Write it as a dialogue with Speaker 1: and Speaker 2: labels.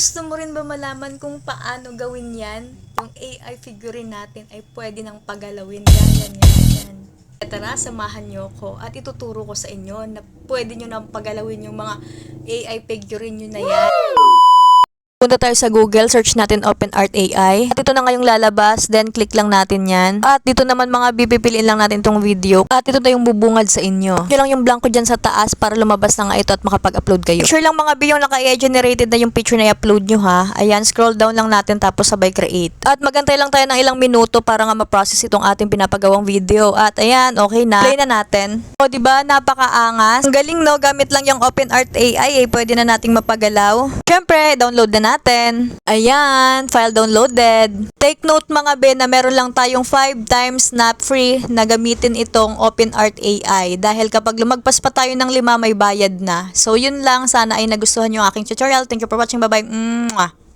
Speaker 1: Gusto mo rin ba malaman kung paano gawin yan? Yung AI figurine natin ay pwede nang pagalawin. Yan. Tara, samahan nyo ko at ituturo ko sa inyo na pwede nyo nang pagalawin yung mga AI figurine nyo na yan. Punta tayo sa Google, search natin OpenArt AI. At ito na ngayong lalabas, then click lang natin yan. At dito naman mga pipiliin lang natin tong video. At ito na yung bubungad sa inyo. Yun lang yung blanco dyan sa taas para lumabas na nga ito at makapag-upload kayo. Sure lang mga yung naka-generated na yung picture na i-upload nyo ha. Ayan, scroll down lang natin tapos sabay create. At magantay lang tayo ng ilang minuto para nga ma-process itong ating pinapagawang video. At ayan, okay na. Play na natin. O diba, napakaangas. Ang galing no, gamit lang yung OpenArt AI pwede na nating mapagalaw. Syempre, download na natin. Ayan, file downloaded. Take note mga be na meron lang tayong 5 times na free na gamitin itong OpenArt AI dahil kapag lumagpas pa tayo ng 5 may bayad na. So yun lang, sana ay nagustuhan yung aking tutorial. Thank you for watching. Bye-bye. Mwah!